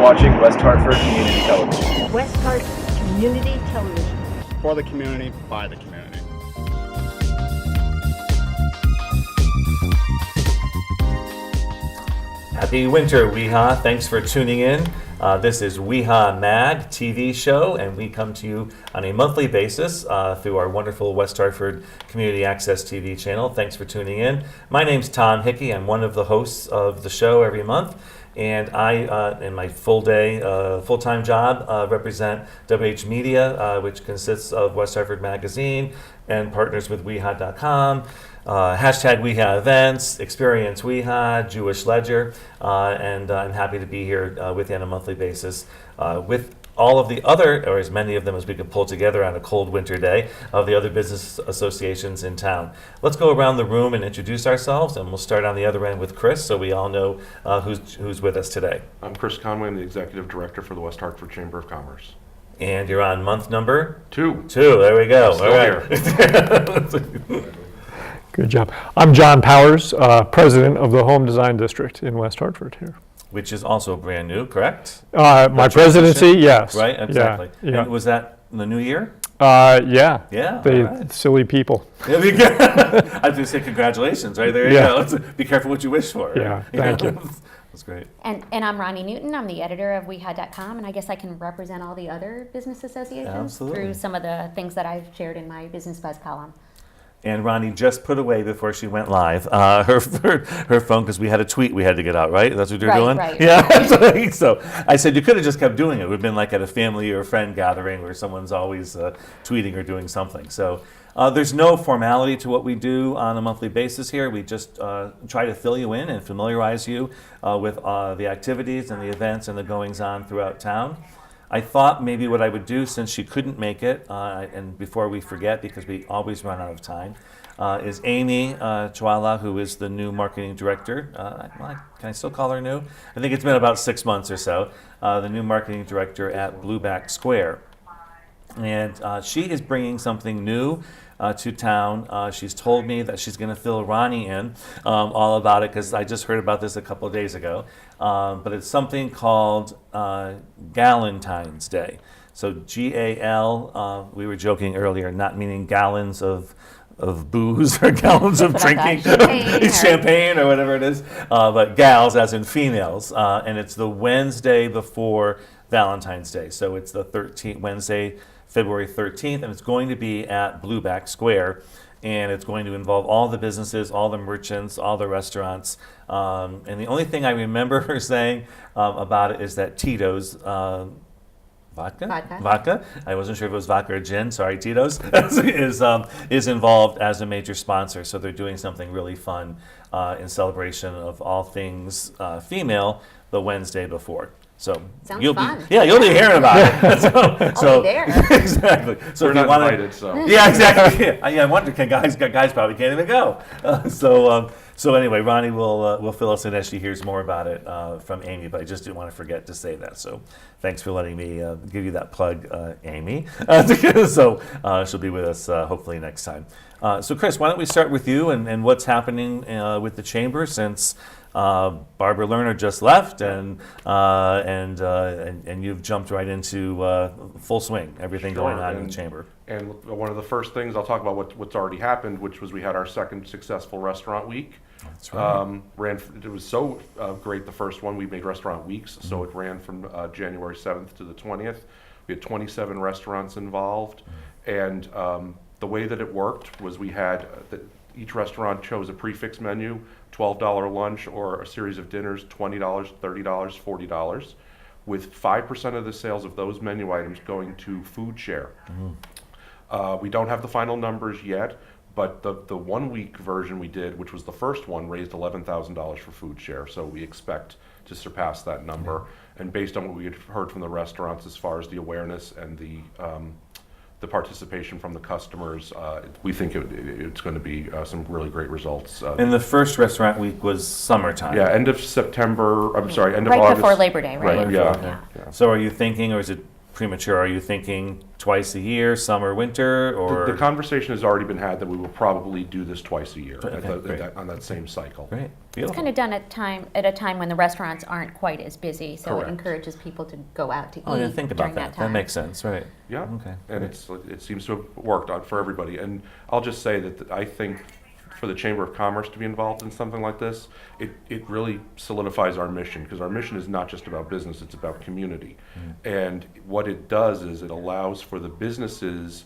watching West Hartford Community Television. West Hartford Community Television. For the community, by the community. Happy winter, WeHa. Thanks for tuning in. This is WeHa Mag TV show, and we come to you on a monthly basis through our wonderful West Hartford Community Access TV channel. Thanks for tuning in. My name's Tom Hickey. I'm one of the hosts of the show every month, and I, in my full-time job, represent WH Media, which consists of West Hartford Magazine and partners with WeHa.com. Hashtag WeHa Events, Experience WeHa, Jewish Ledger, and I'm happy to be here with you on a monthly basis with all of the other, or as many of them as we can pull together on a cold winter day, of the other business associations in town. Let's go around the room and introduce ourselves, and we'll start on the other end with Chris, so we all know who's with us today. I'm Chris Conway. I'm the Executive Director for the West Hartford Chamber of Commerce. And you're on month number? Two. There we go. Still Here. Good job. I'm John Powers, President of the Home Design District in West Hartford here. Which is also brand new, correct? My presidency, yes. Right, exactly. Yeah. And was that in the new year? Yeah. Yeah. They right. silly people. I was going to say congratulations, right? There you Yeah. go. Be careful what you wish for. Right? Yeah, thank you. That's great. And I'm Ronnie Newton. I'm the editor of WeHa.com, and I guess I can represent all the other business associations Absolutely. through some of the things that I've shared in my Business Buzz column. And Ronnie just put away before she went live her phone because we had a tweet we had to get out, right? That's what you're doing? Right. Yeah. So I said you could have just kept doing it. We've been like at a family or a friend gathering where someone's always tweeting or doing something. So there's no formality to what we do on a monthly basis here. We just try to fill you in and familiarize you with the activities and the events and the goings on throughout town. I thought maybe what I would do, since she couldn't make it, and before we forget, because we always run out of time, is Amy Chawala, who is the new marketing director. Can I still call her new? I think it's been about 6 months or so. The new marketing director at Blueback Square. And she is bringing something new to town. She's told me that she's going to fill Ronnie in all about it, because I just heard about this a couple of days ago. But it's something called Galentine's Day. So G-A-L, we were joking earlier, not meaning gallons of booze or gallons of drinking champagne or whatever it is, but gals as in females. And it's the Wednesday before Valentine's Day. So it's the 13th, Wednesday, February 13th, and it's going to be at Blueback Square, and it's going to involve all the businesses, all the merchants, all the restaurants, and the only thing I remember her saying about it is that Tito's vodka. I wasn't sure if it was vodka or gin. Sorry, Tito's is involved as a major sponsor. So they're doing something really fun in celebration of all things female the Wednesday before. So Sounds you'll fun. be you'll be hearing about it. I'll be there. Exactly. So We're if you not want invited, so. yeah, exactly. I wonder, guys probably can't even go. So anyway, Ronnie will fill us in as she hears more about it from Amy. But I just didn't want to forget to say that. So thanks for letting me give you that plug, Amy. So she'll be with us hopefully next time. So Chris, why don't we start with you and what's happening with the chamber since Barbara Lerner just left, and you've jumped right into full swing, everything going on in the chamber. And one of the first things I'll talk about what's already happened, which was we had our second successful restaurant week. That's right. It was so great, the first one. We made restaurant weeks, so it ran from January 7th to the 20th. We had 27 restaurants involved, and the way that it worked was we had each restaurant chose a prefix menu, $12 lunch, or a series of dinners, $20, $30, $40, with 5% of the sales of those menu items going to food share. We don't have the final numbers yet, but the 1 week version we did, which was the first one, raised $11,000 for food share. So we expect to surpass that number. And based on what we had heard from the restaurants as far as the awareness and the participation from the customers, we think it's going to be some really great results. And the first restaurant week was summertime. Yeah, end of September, I'm sorry, end of Right August. before Labor Day, right? Right, yeah. So are you thinking, or is it premature? Are you thinking twice a year, summer, winter, or? The conversation has already been had that we will probably do this twice a year Okay, great. on that same cycle. Great, It's beautiful. kind of done at a time when the restaurants aren't quite as busy, so Correct. it encourages people to go out to eat Oh, I didn't think about during that. that time. That makes sense, right? Yeah, Okay, and great. it seems to have worked out for everybody. And I'll just say that I think for the Chamber of Commerce to be involved in something like this, it really solidifies our mission, because our mission is not just about business, it's about community. And what it does is it allows for the businesses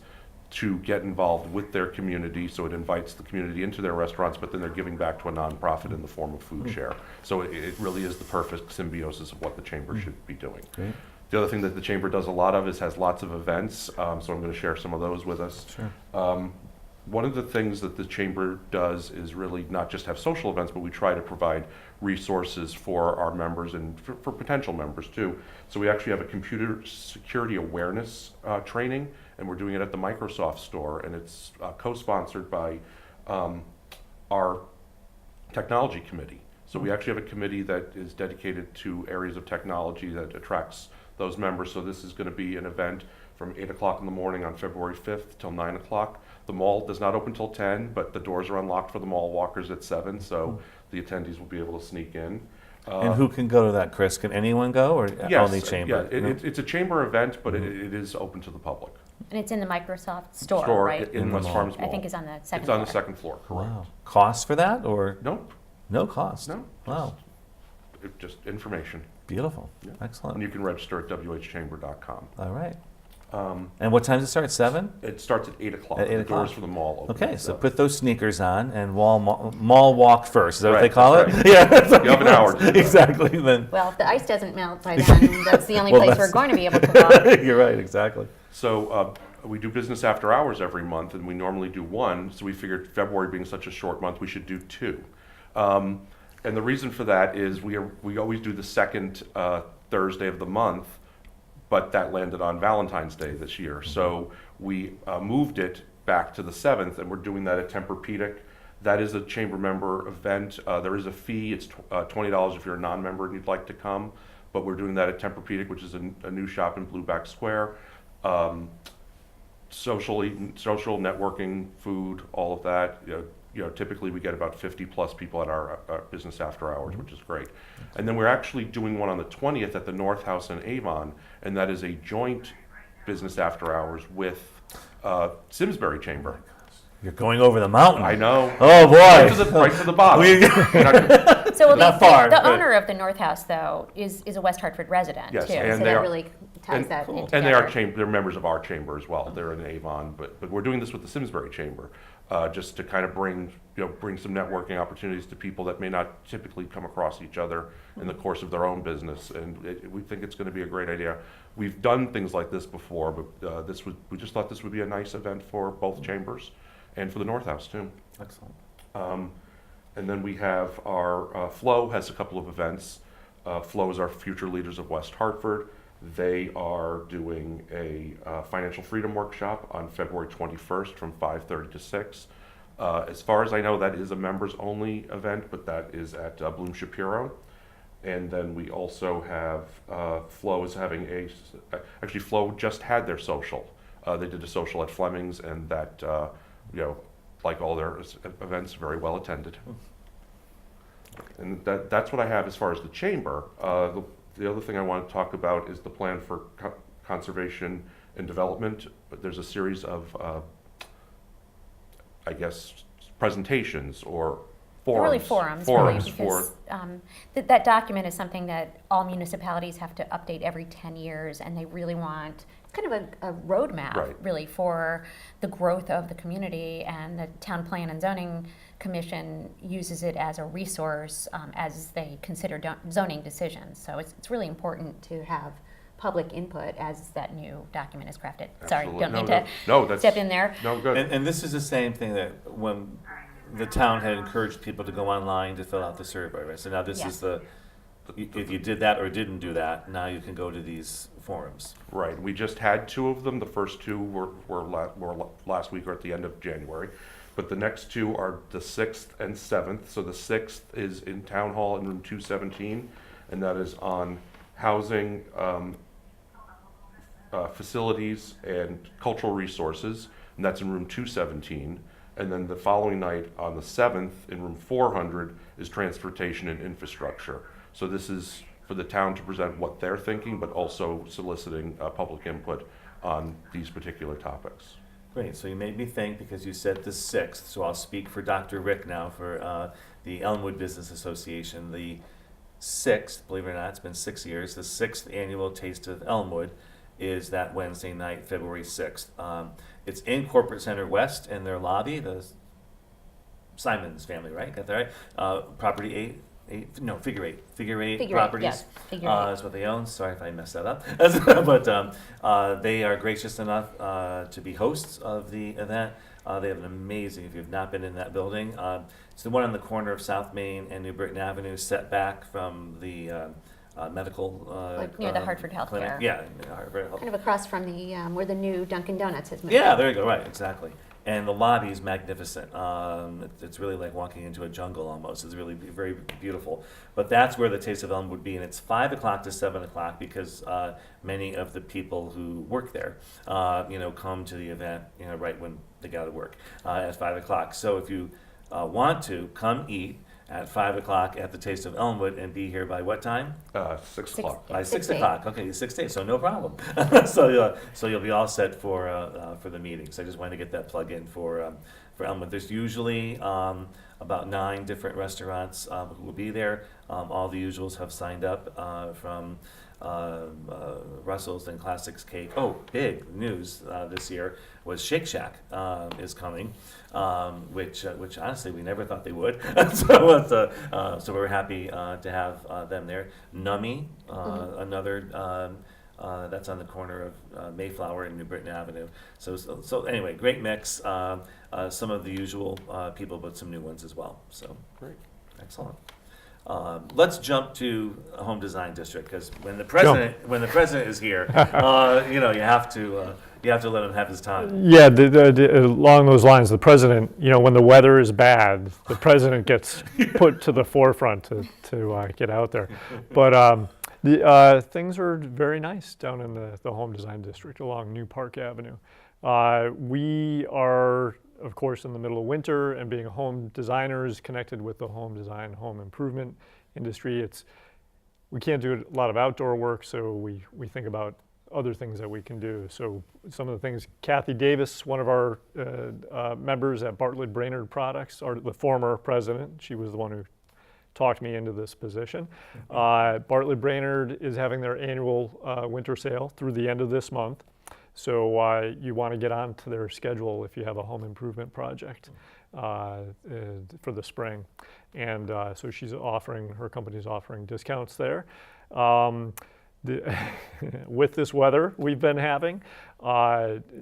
to get involved with their community, so it invites the community into their restaurants, but then they're giving back to a nonprofit in the form of food share. So it really is the perfect symbiosis of what the Chamber should be doing. Great. The other thing that the Chamber does a lot of is has lots of events, so I'm going to share some of those with us. Sure. One of the things that the Chamber does is really not just have social events, but we try to provide resources for our members and for potential members too. So we actually have a computer security awareness training, and we're doing it at the Microsoft store, and it's co-sponsored by our technology committee. So we actually have a committee that is dedicated to areas of technology that attracts those members. So this is going to be an event from 8 o'clock in the morning on February 5th till 9 o'clock. The mall does not open till 10, but the doors are unlocked for the mall walkers at 7, so the attendees will be able to sneak in. And who can go to that, Chris? Can anyone go, or only Chamber? Yeah, No? it's a Chamber event, but it is open to the public. And it's in the Microsoft store, right? In West mall. Farms Mall. I think is on the second It's on the floor. second floor, correct. Wow. Cost for that, or? Nope, No cost? no. Wow, Just information. beautiful, Yeah. And excellent. you can register at whchamber.com. All right. And what time does it start, 7? It starts at 8 o'clock. At 8 The doors o'clock. for the mall open. Okay, at so 7. put those sneakers on and mall walk first. Is that what they Right, call it? that's Yeah. You have an hour to do that. Exactly, then. Well, if the ice doesn't melt by then, that's the only Well, place that's- we're going to be able to walk. You're right, exactly. So we do business after hours every month, and we normally do one. So we figured February being such a short month, we should do 2. And the reason for that is we always do the second Thursday of the month, but that landed on Valentine's Day this year. So we moved it back to the 7th, and we're doing that at Tempur-Pedic. That is a Chamber member event. There is a fee. It's $20 if you're a non-member and you'd like to come. But we're doing that at Tempur-Pedic, which is a new shop in Blueback Square. Social networking, food, all of that. Typically we get about 50 plus people at our business after hours, which is great. And then we're actually doing one on the 20th at the North House in Avon, and that is a joint business after hours with Simsbury Chamber. You're going over the mountain. I know. Oh, boy. Right to the bottom. We- You're not gonna- So Not far, the but- owner of the North House, though, is a West Hartford resident, Yes, too. and So they that are- really ties that in together. And they're members of our chamber as well. They're in Avon, but we're doing this with the Simsbury Chamber, just to kind of bring some networking opportunities to people that may not typically come across each other in the course of their own business. And we think it's going to be a great idea. We've done things like this before, but we just thought this would be a nice event for both chambers and for the North House too. Excellent. And then we have our Flow has a couple of events. Flow is our Future Leaders of West Hartford. They are doing a financial freedom workshop on February 21st from 5:30 to 6. As far as I know, that is a members only event, but that is at Bloom Shapiro. And then we also have Flow is having actually Flow just had their social. They did a social at Fleming's, and that like all their events, very well attended. And that's what I have as far as the chamber. The other thing I want to talk about is the plan for conservation and development. But there's a series of, I guess, presentations or They're really forums. really, for because that document is something that all municipalities have to update every 10 years, and they really want kind of a roadmap, Right. really, for the growth of the community, and the Town Plan and Zoning Commission uses it as a resource as they consider zoning decisions. So it's really important to have public input as that new document is crafted. Sorry, Absolutely. don't No, mean no, to that's- step in there. No, good. And this is the same thing that when the town had encouraged people to go online to fill out the survey, right? So now this Yes. is if you did that or didn't do that, now you can go to these forums. Right. We just had 2 of them. The first 2 were last week or at the end of January. But the next 2 are the 6th and 7th. So the 6th is in Town Hall in room 217, and that is on housing, facilities and cultural resources, and that's in room 217. And then the following night on the 7th in room 400 is transportation and infrastructure. So this is for the town to present what they're thinking, but also soliciting public input on these particular topics. Great, so you made me think because you said the 6th, so I'll speak for Dr. Rick now for the Elmwood Business Association. The 6th, believe it or not, it's been 6 years, the 6th annual Taste of Elmwood is that Wednesday night, February 6th. It's in Corporate Center West in their lobby, the Simons family, right? Got that right? Property figure eight properties. Yes, figure eight. Is what they own. Sorry if I messed that up. But they are gracious enough to be hosts of the event. They have an amazing, if you've not been in that building, it's the one on the corner of South Main and New Britain Avenue, set back from the medical Like near the Hartford Health clinic. Care. Yeah, Hartford Health. Kind of across from the where the new Dunkin' Donuts has moved. Yeah, there you go. Right, exactly. And the lobby is magnificent. It's really like walking into a jungle almost. It's really very beautiful. But that's where the Taste of Elm would be, and it's 5 o'clock to 7 o'clock because many of the people who work there, come to the event, right when they get out of work at 5 o'clock. So if you want to come eat at 5 o'clock at the Taste of Elmwood and be here by what time? 6 o'clock. By 6 6 o'clock. Okay, 6 days, so no problem. So you'll be all set for the meeting. So I just wanted to get that plug in for Elmwood. There's usually about 9 different restaurants who will be there. All the usuals have signed up from Russell's and Classics Cake. Oh, big news this year was Shake Shack is coming, which honestly we never thought they would. So we're happy to have them there. Nummy, another that's on the corner of Mayflower and New Britain Avenue. So anyway, great mix. Some of the usual people, but some new ones as well. So Great. excellent. Let's jump to a home design district because when the president is here, you have to let him have his time. Yeah, along those lines, the president, when the weather is bad, the president gets put to the forefront to get out there. But things are very nice down in the home design district along New Park Avenue. We are, of course, in the middle of winter, and being home designers connected with the home design, home improvement industry, we can't do a lot of outdoor work, so we think about other things that we can do. So some of the things, Kathy Davis, one of our members at Bartlett Brainerd Products, the former president, she was the one who talked me into this position. Bartlett Brainerd is having their annual winter sale through the end of this month. So you want to get onto their schedule if you have a home improvement project for the spring. And so her company's offering discounts there. With this weather we've been having,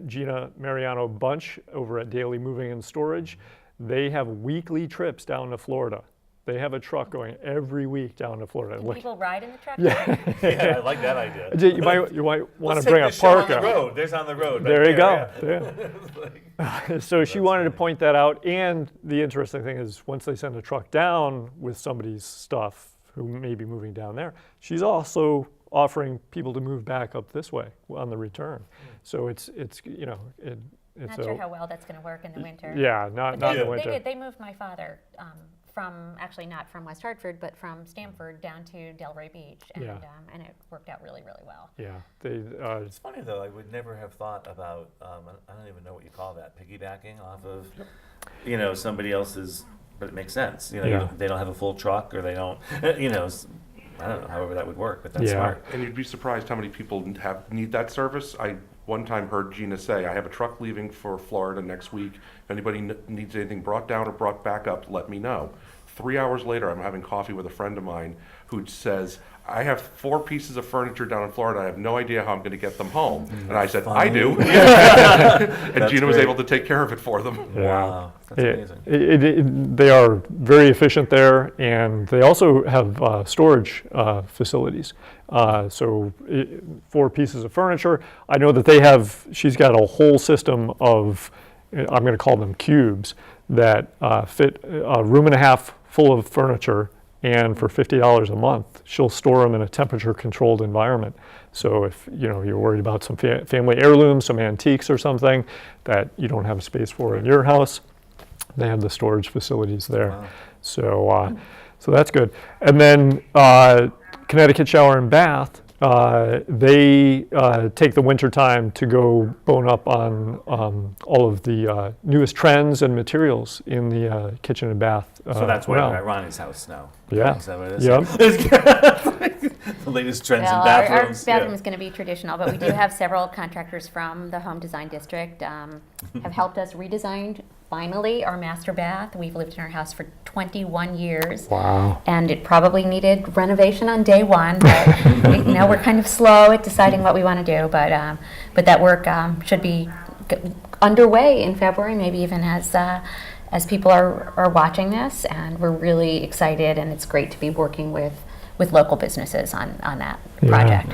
Gina Mariano Bunch over at Daily Moving and Storage, they have weekly trips down to Florida. They have a truck going every week down to Florida. Can people ride in the truck? Yeah, I like that idea. You might want to bring a parka. On the road. There's on the road. There right you go. Yeah. Yeah. So she wanted to point that out. And the interesting thing is, once they send a truck down with somebody's stuff who may be moving down there, she's also offering people to move back up this way on the return. So it's Not sure how well that's going to work in the winter. Yeah, not in the winter. They moved my father not from West Hartford, but from Stamford down to Delray Beach, and it worked out really, really well. Yeah, It's funny though. I would never have thought about. I don't even know what you call that. Piggybacking off of, somebody else's. But it makes senes. They don't have a full truck, or they don't. I don't know. However that would work, but that's smart. And you'd be surprised how many people need that service. I one time heard Gina say, "I have a truck leaving for Florida next week. If anybody needs anything brought down or brought back up, let me know." 3 hours later, I'm having coffee with a friend of mine who says, "I have 4 pieces of furniture down in Florida. I have no idea how I'm going to get them home." And I said, "I do." And Gina was able to take care of it for them. Wow, that's amazing. They are very efficient there, and they also have storage facilities. So 4 pieces of furniture. I know that she's got a whole system of, I'm going to call them cubes, that fit a room and a half full of furniture and for $50 a month, she'll store them in a temperature-controlled environment. So if you're worried about some family heirlooms, some antiques or something that you don't have a space for in your house, they have the storage facilities there. Wow. So that's good. And then Connecticut Shower and Bath, they take the winter time to go bone up on all of the newest trends and materials in the kitchen and bath. So that's where realm. we're at Ronnie's house now. Yeah. Is that what it is? Yep. The latest trends Well, in our bathrooms. bathroom is going to be traditional, but we do have several contractors from the Home Design District have helped us redesign finally our master bath. We've lived in our house for 21 years. Wow. And it probably needed renovation on day one, but we're kind of slow at deciding what we want to do. But that work should be underway in February, maybe even as people are watching this. And we're really excited, and it's great to be working with local businesses on that project.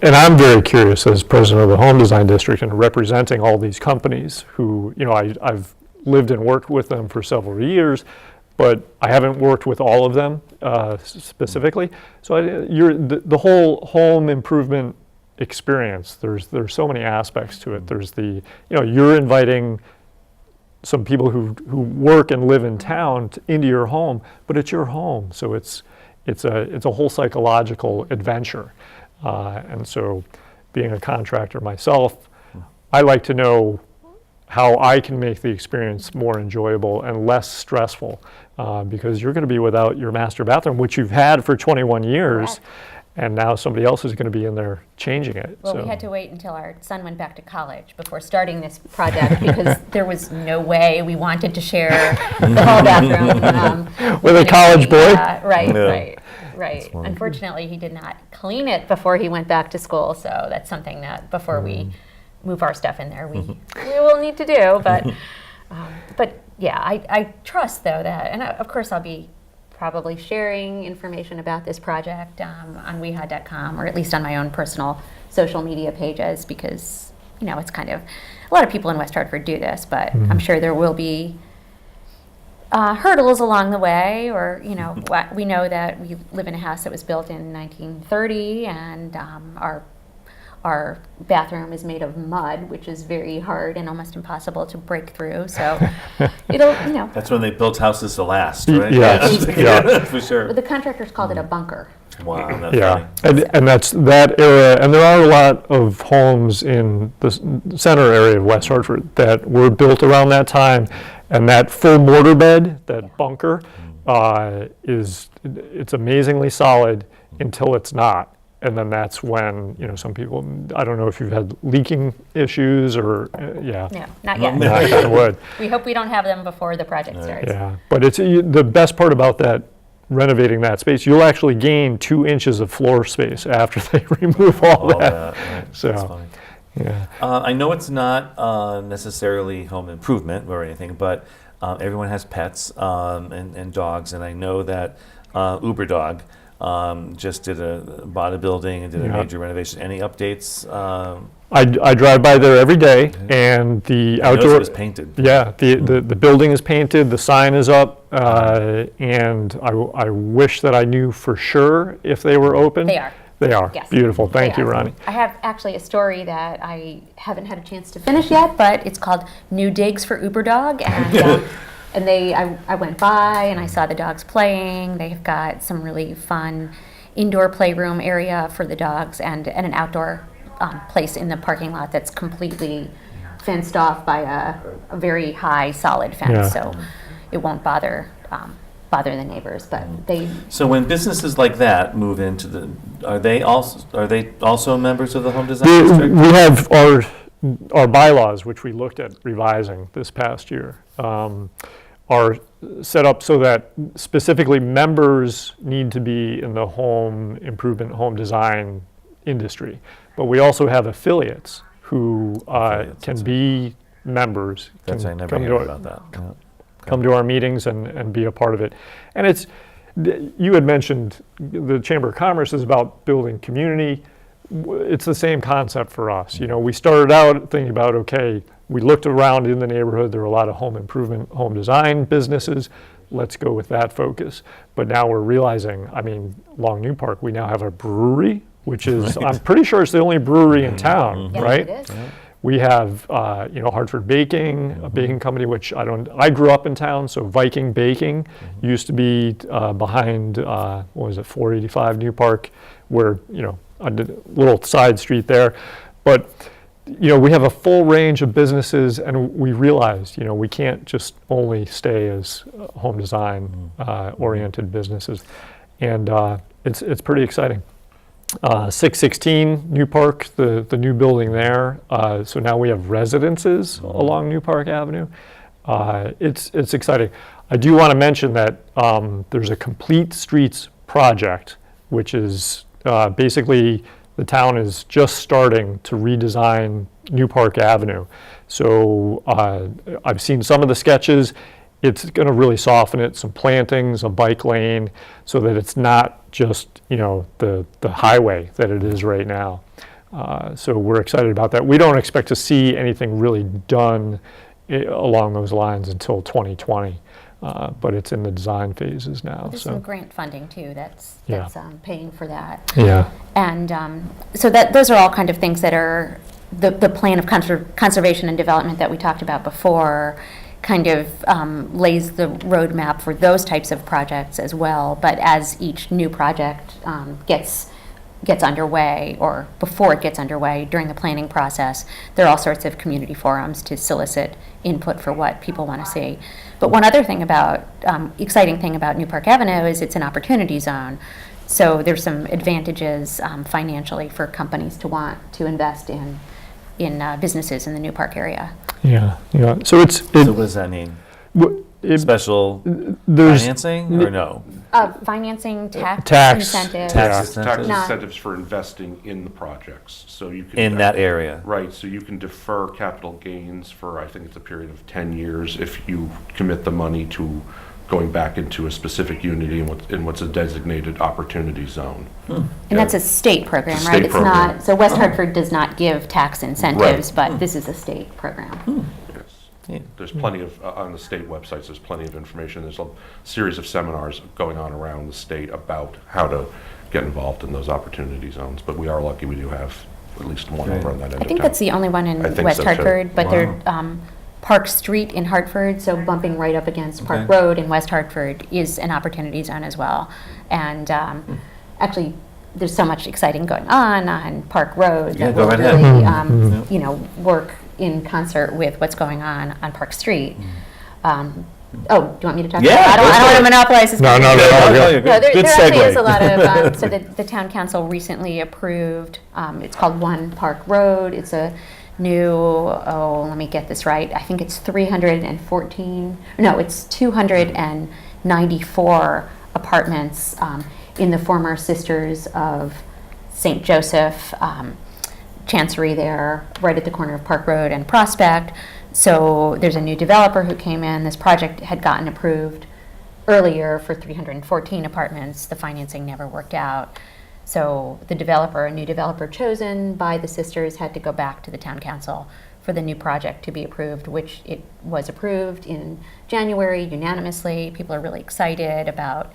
And I'm very curious as president of the Home Design District and representing all these companies who, I've lived and worked with them for several years, but I haven't worked with all of them specifically. So the whole home improvement experience, there's so many aspects to it. There's you're inviting some people who work and live in town into your home, but it's your home, so it's a whole psychological adventure. And so being a contractor myself, I like to know how I can make the experience more enjoyable and less stressful, because you're going to be without your master bathroom, which you've had for 21 years. Correct. And now somebody else is going to be in there changing it. Well, we had to wait until our son went back to college before starting this project because there was no way we wanted to share the hall bathroom With a college boy? Right. wonderful. Unfortunately, he did not clean it before he went back to school, so that's something that before we move our stuff in there, we will need to do. But yeah, I trust though that, and of course I'll be probably sharing information about this project on WeHa.com, or at least on my own personal social media pages, because it's kind of, a lot of people in West Hartford do this, but I'm sure there will be hurdles along the way, or we know that we live in a house that was built in 1930, and our bathroom is made of mud, which is very hard and almost impossible to break through. So it'll, That's when they built houses to last, right? Yes. Yeah. For sure. the contractors called it a bunker. Wow, that's Yeah, funny. and that's that era, and there are a lot of homes in the center area of West Hartford that were built around that time, and that full mortar bed, that bunker, it's amazingly solid until it's not. And then that's when, some people, I don't know if you've had leaking issues or, No, not yet. Knock on wood. We hope we don't have them before the project starts. Yeah, but it's the best part about that, renovating that space, you'll actually gain 2 inches of floor space after they remove all that. Right. So, That's funny. yeah. I know it's not necessarily home improvement or anything, but everyone has pets and dogs, and I know that Uber Dog just bought a building and did a Yeah. major renovation. Any updates? I drive by there every day, and the I noticed outdoor. it was painted. Yeah, the building is painted, the sign is up, and I wish that I knew for sure if they were open. They are. They are. Yes. Beautiful. Thank They you, are. Ronnie. I have actually a story that I haven't had a chance to finish yet, but it's called New Digs for Uber Dog, and I went by and I saw the dogs playing. They've got some really fun indoor playroom area for the dogs, and an outdoor place in the parking lot that's completely fenced off by a very high solid fence, Yeah. so it won't bother the neighbors. But So when businesses like that move into are they also members of the Home Design District? We have our bylaws, which we looked at revising this past year, are set up so that specifically members need to be in the home improvement, home design industry. But we also have affiliates who can be members. That's can I never come heard to our- about that. Yeah. come to our meetings and be a part of it. And you had mentioned the Chamber of Commerce is about building community. It's the same concept for us. We started out thinking about, okay, we looked around in the neighborhood, there were a lot of home improvement, home design businesses. let's go with that focus. But now we're realizing, I mean, along New Park, we now have a brewery, which is, I'm pretty sure it's the only brewery in town, Yes, right? it is. We have, Hartford Baking, a baking company, which I grew up in town, so Viking Baking used to be behind, 485 New Park, where, a little side street there. But, we have a full range of businesses, and we realized, we can't just only stay as home design oriented businesses. And it's pretty exciting. 616 New Park, the new building there. So now we have residences along New Park Avenue. It's exciting. I do want to mention that there's a complete streets project, which is basically the town is just starting to redesign New Park Avenue. So I've seen some of the sketches. It's going to really soften it, some plantings, a bike lane, so that it's not just, the highway that it is right now. So we're excited about that. We don't expect to see anything really done along those lines until 2020, but it's in the design phases now. There's so. some grant funding too that's Yeah. paying for that. Yeah. And so those are all kind of things that are the plan of conservation and development that we talked about before kind of lays the roadmap for those types of projects as well. But as each new project gets underway, or before it gets underway during the planning process, there are all sorts of community forums to solicit input for what people want to see. But one other thing about, exciting thing about New Park Avenue is it's an opportunity zone. So there's some advantages financially for companies to want to invest in businesses in the New Park area. Yeah. So So what does that mean? Special financing or no? Financing, tax incentives. Tax Tax Not- incentives for investing in the projects, so you can. In that area. Right, so you can defer capital gains for, I think it's a period of 10 years if you commit the money to going back into a specific unity in what's a designated opportunity zone. And that's a state program, It's a right? state program. Not, so West Hartford does not give tax incentives, but this is a state program. Yes. Yeah. There's plenty of, on the state websites, there's plenty of information. There's a series of seminars going on around the state about how to get involved in those opportunity zones. But we are lucky we do have at least one over on that end of I think town. that's the only one in I think West so, too. Hartford, but Wow. they're, Park Street in Hartford, so bumping right up against Park Okay. Road in West Hartford is an opportunity zone as well. And actually, there's so much exciting going on Park Road Yeah, that go will right ahead. really, work in concert with what's going on Park Street. Oh, do you want me to talk Yeah, about it? I go don't for want it. to monopolize this. No, conversation. good. No, there Good actually is segue. a lot of, so the town council recently approved, it's called One Park Road. It's a new, let me get this right. I think it's 294 apartments in the former Sisters of St. Joseph Chancery there, right at the corner of Park Road and Prospect. So there's a new developer who came in. This project had gotten approved earlier for 314 apartments. The financing never worked out. So the developer, a new developer chosen by the sisters, had to go back to the town council for the new project to be approved, which it was approved in January unanimously. People are really excited about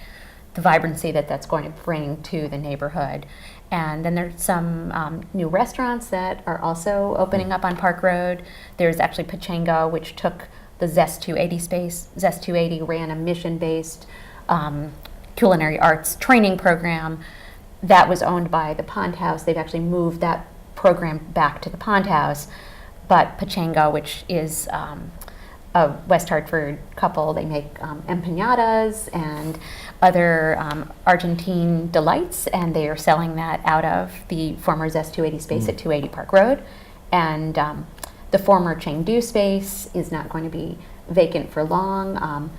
the vibrancy that that's going to bring to the neighborhood. And then there's some new restaurants that are also opening up on Park Road. There's actually Pachango, which took the Zest 280 space. Zest 280 ran a mission-based culinary arts training program that was owned by the Pond House. They've actually moved that program back to the Pond House. But Pachango, which is a West Hartford couple, they make empanadas and other Argentine delights, and they are selling that out of the former Zest 280 space at 280 Park Road. And the former Chengdu space is not going to be vacant for long.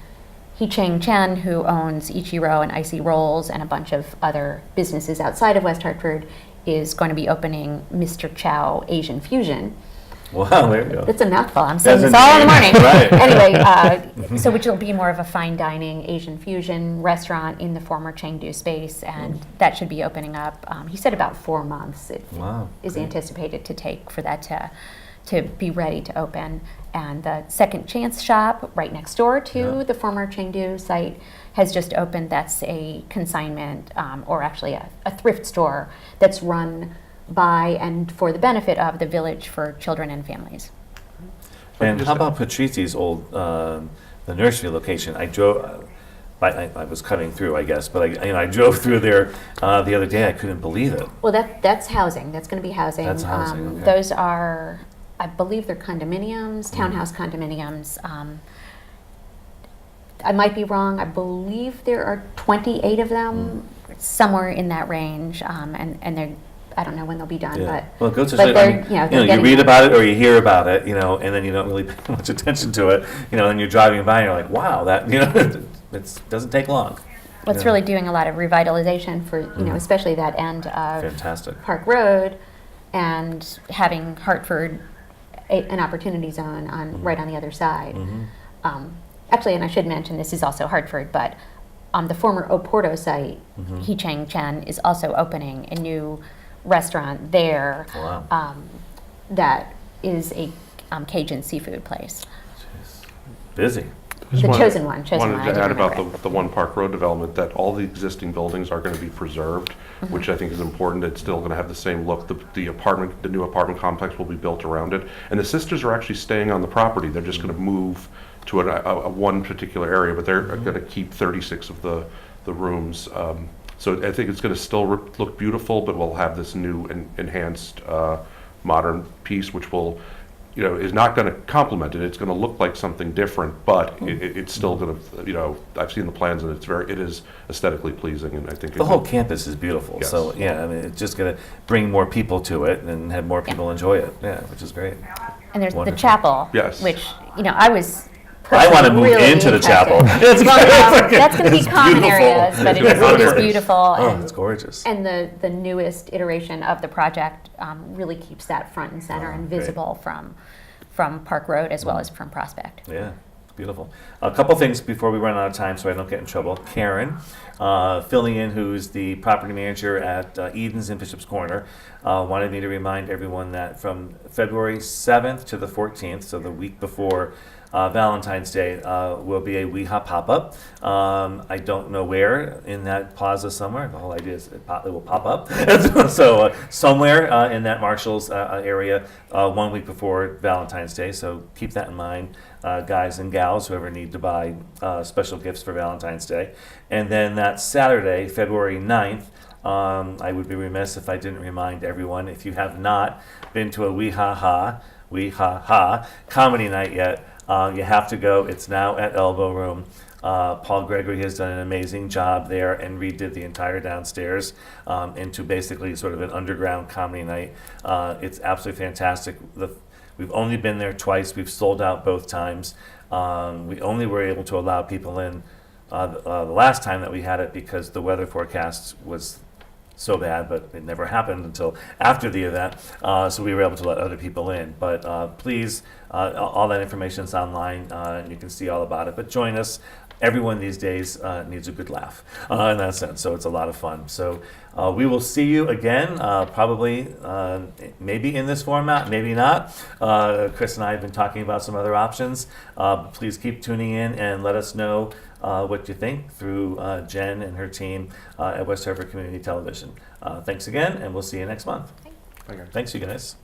Hee-Chang Chen, who owns Ichiro and Icy Rolls and a bunch of other businesses outside of West Hartford, is going to be opening Mr. Chow Asian Fusion. Wow, there you go. It's a mouthful. I'm saying this Doesn't- all in the morning. Right. Anyway, so which will be more of a fine dining Asian fusion restaurant in the former Chengdu space, and that should be opening up. He said about 4 months. It Wow, is great. anticipated to take for that to be ready to open. And the Second Chance shop right next door to the former Chengdu site has just opened. That's a consignment, or actually a thrift store that's run by and for the benefit of the Village for Children and Families. And how about Patrici's old, the nursery location? I drove, I was cutting through, I guess, but I drove through there the other day. I couldn't believe it. Well, that's housing. That's going to be housing. That's housing, okay. Those are, I believe they're condominiums, townhouse condominiums. I might be wrong. I believe there are 28 of them, somewhere in that range, and they're, I don't know when they'll be done, Yeah. but Well, it goes to but say, they're, you getting read there. about it or you hear about it, and then you don't really pay much attention to it, and you're driving by and you're like, wow, that, it doesn't take long. Well, it's really doing a lot of revitalization for, especially that end of Fantastic. Park Road, and having Hartford an opportunity zone on right on the other side. Actually, and I should mention, this is also Hartford, but the former Oporto site, He Chang Chen, is also opening a new restaurant there. Wow. That is a Cajun seafood place. Busy. The chosen one. I Wanted didn't to add about remember it. the One Park Road development, that all the existing buildings are going to be preserved, which I think is important. It's still going to have the same look. The new apartment complex will be built around it. And the sisters are actually staying on the property. They're just going to move to a one particular area, but they're going to keep 36 of the rooms. So I think it's going to still look beautiful, but we'll have this new and enhanced modern piece, which will, is not going to complement it. It's going to look like something different, but it's still going to, I've seen the plans and it is aesthetically pleasing, and I think The whole campus is beautiful. Yes. So, it's just going to bring more people to it and have more people enjoy it. Yeah, which is great. And there's Wonderful. the chapel, Yes. which, I was I want to move really into the interested. chapel. Well, that's going to be It's common beautiful. areas, but it Common is areas. beautiful. Oh, and it's gorgeous. And the newest iteration of the project really keeps that front and center and great. visible from Park Road as well as from Prospect. Yeah, it's beautiful. A couple things before we run out of time so I don't get in trouble. Karen, filling in, who's the property manager at Eden's in Bishop's Corner, wanted me to remind everyone that from February 7th to the 14th, so the week before Valentine's Day, will be a WeHa pop-up. I don't know where in that plaza somewhere. The whole idea is it will pop up. So somewhere in that Marshall's area 1 week before Valentine's Day. So keep that in mind, guys and gals, whoever need to buy special gifts for Valentine's Day. And then that Saturday, February 9th, I would be remiss if I didn't remind everyone, if you have not been to a WeHa comedy night yet, you have to go. It's now at Elbow Room. Paul Gregory has done an amazing job there and redid the entire downstairs into basically sort of an underground comedy night. It's absolutely fantastic. We've only been there twice. We've sold out both times. We only were able to allow people in the last time that we had it because the weather forecast was so bad, but it never happened until after the event, so we were able to let other people in. But please, all that information is online, and you can see all about it. But join us. Everyone these days needs a good laugh in that sense, so it's a lot of fun. So we will see you again, probably maybe in this format, maybe not. Chris and I have been talking about some other options. Please keep tuning in and let us know what you think through Jen and her team at West Hartford Community Television. Thanks again, and we'll see you next month. Thanks, you guys.